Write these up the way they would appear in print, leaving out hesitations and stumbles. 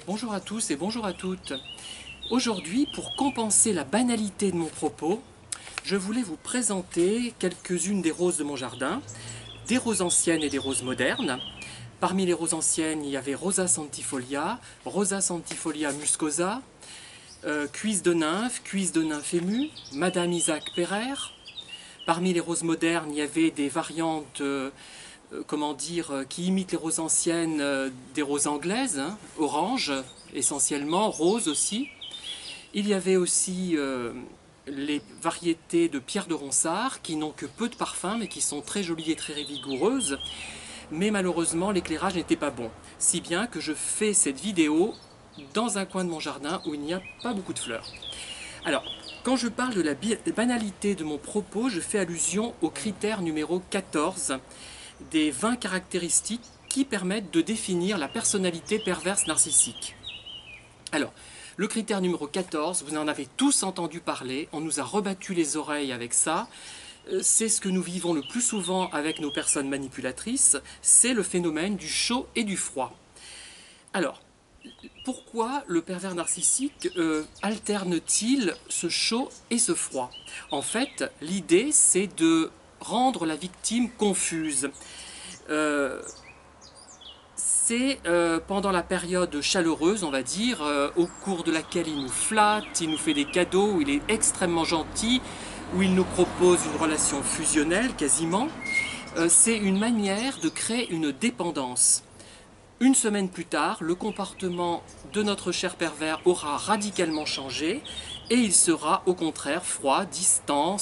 Bonjour à tous et bonjour à toutes. Aujourd'hui, pour compenser la banalité de mon propos, je voulais vous présenter quelques-unes des roses de mon jardin, des roses anciennes et des roses modernes. Parmi les roses anciennes, il y avait Rosa centifolia muscosa, Cuisse de nymphe émue, Madame Isaac Pereire. Parmi les roses modernes, il y avait des variantes qui imitent les roses anciennes, des roses anglaises, hein, orange essentiellement, rose aussi. Il y avait aussi les variétés de pierre de Ronsard qui n'ont que peu de parfum mais qui sont très jolies et très vigoureuses. Mais malheureusement l'éclairage n'était pas bon, si bien que je fais cette vidéo dans un coin de mon jardin où il n'y a pas beaucoup de fleurs. Alors, quand je parle de la banalité de mon propos, je fais allusion au critère numéro 14 des 20 caractéristiques qui permettent de définir la personnalité perverse narcissique. Alors, le critère numéro 14, vous en avez tous entendu parler, on nous a rebattu les oreilles avec ça, c'est ce que nous vivons le plus souvent avec nos personnes manipulatrices, c'est le phénomène du chaud et du froid. Alors, pourquoi le pervers narcissique alterne-t-il ce chaud et ce froid? En fait, l'idée c'est de rendre la victime confuse. C'est pendant la période chaleureuse, on va dire, au cours de laquelle il nous flatte, il nous fait des cadeaux, où il est extrêmement gentil, où il nous propose une relation fusionnelle quasiment. C'est une manière de créer une dépendance. Une semaine plus tard, le comportement de notre cher pervers aura radicalement changé et il sera au contraire froid, distant,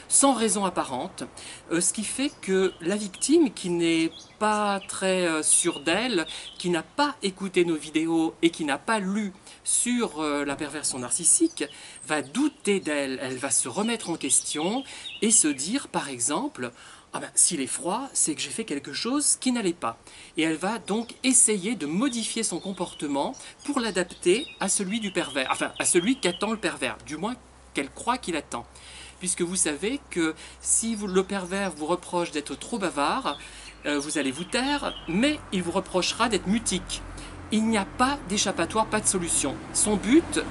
sans raison apparente, ce qui fait que la victime qui n'est pas très sûre d'elle, qui n'a pas écouté nos vidéos et qui n'a pas lu sur la perversion narcissique, va douter d'elle, elle va se remettre en question et se dire par exemple « Ah ben, s'il est froid, c'est que j'ai fait quelque chose qui n'allait pas. » Et elle va donc essayer de modifier son comportement pour l'adapter à celui du pervers, enfin à celui qu'attend le pervers, du moins qu'elle croit qu'il attend. Puisque vous savez que si le pervers vous reproche d'être trop bavard, vous allez vous taire, mais il vous reprochera d'être mutique. Il n'y a pas d'échappatoire, pas de solution. Son but,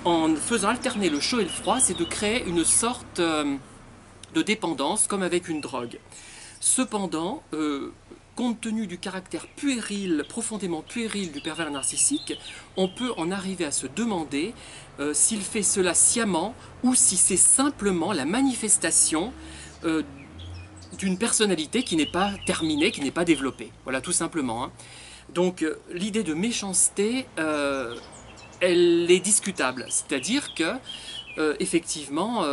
en faisant alterner le chaud et le froid, c'est de créer une sorte de dépendance, comme avec une drogue. Cependant, compte tenu du caractère puéril, profondément puéril du pervers narcissique, on peut en arriver à se demander s'il fait cela sciemment ou si c'est simplement la manifestation d'une personnalité qui n'est pas terminée, qui n'est pas développée. Voilà, tout simplement. Hein. Donc, l'idée de méchanceté, elle est discutable. C'est-à-dire que, effectivement,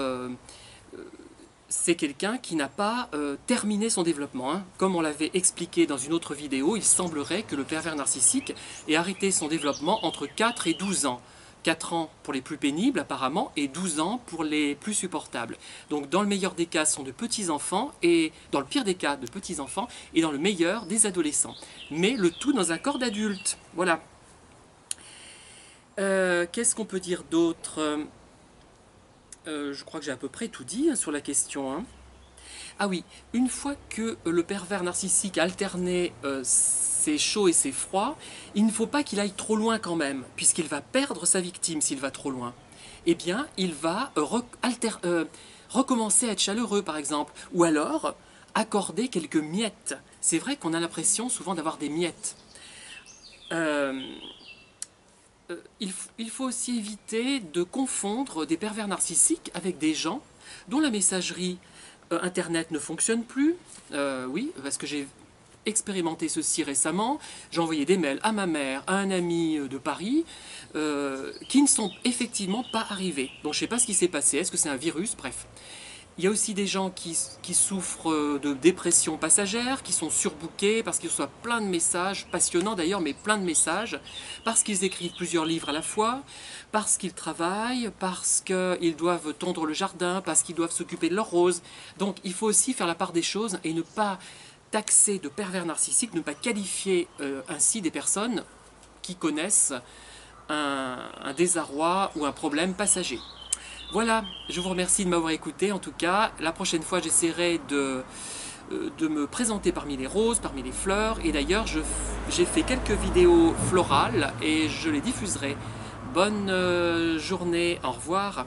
c'est quelqu'un qui n'a pas terminé son développement. Hein. Comme on l'avait expliqué dans une autre vidéo, il semblerait que le pervers narcissique ait arrêté son développement entre 4 et 12 ans. 4 ans pour les plus pénibles apparemment et 12 ans pour les plus supportables. Donc dans le meilleur des cas, ce sont de petits-enfants et dans le pire des cas, de petits-enfants et dans le meilleur, des adolescents. Mais le tout dans un corps d'adulte. Voilà. Qu'est-ce qu'on peut dire d'autre ? Je crois que j'ai à peu près tout dit hein, sur la question. Hein. Ah oui, une fois que le pervers narcissique a alterné ses chauds et ses froids, il ne faut pas qu'il aille trop loin quand même, puisqu'il va perdre sa victime s'il va trop loin. Eh bien, il va recommencer à être chaleureux, par exemple, ou alors accorder quelques miettes. C'est vrai qu'on a l'impression souvent d'avoir des miettes. Il faut aussi éviter de confondre des pervers narcissiques avec des gens dont la messagerie Internet ne fonctionne plus. Oui, parce que j'ai expérimenté ceci récemment. J'ai envoyé des mails à ma mère, à un ami de Paris, qui ne sont effectivement pas arrivés. Donc je ne sais pas ce qui s'est passé. Est-ce que c'est un virus? Bref. Il y a aussi des gens qui souffrent de dépression passagère, qui sont surbookés parce qu'ils reçoivent plein de messages, passionnants d'ailleurs, mais plein de messages, parce qu'ils écrivent plusieurs livres à la fois, parce qu'ils travaillent, parce qu'ils doivent tondre le jardin, parce qu'ils doivent s'occuper de leurs roses. Donc il faut aussi faire la part des choses et ne pas taxer de pervers narcissiques, ne pas qualifier ainsi des personnes qui connaissent un désarroi ou un problème passager. Voilà, je vous remercie de m'avoir écouté. En tout cas, la prochaine fois, j'essaierai de de me présenter parmi les roses, parmi les fleurs. Et d'ailleurs, j'ai fait quelques vidéos florales et je les diffuserai. Bonne journée, au revoir.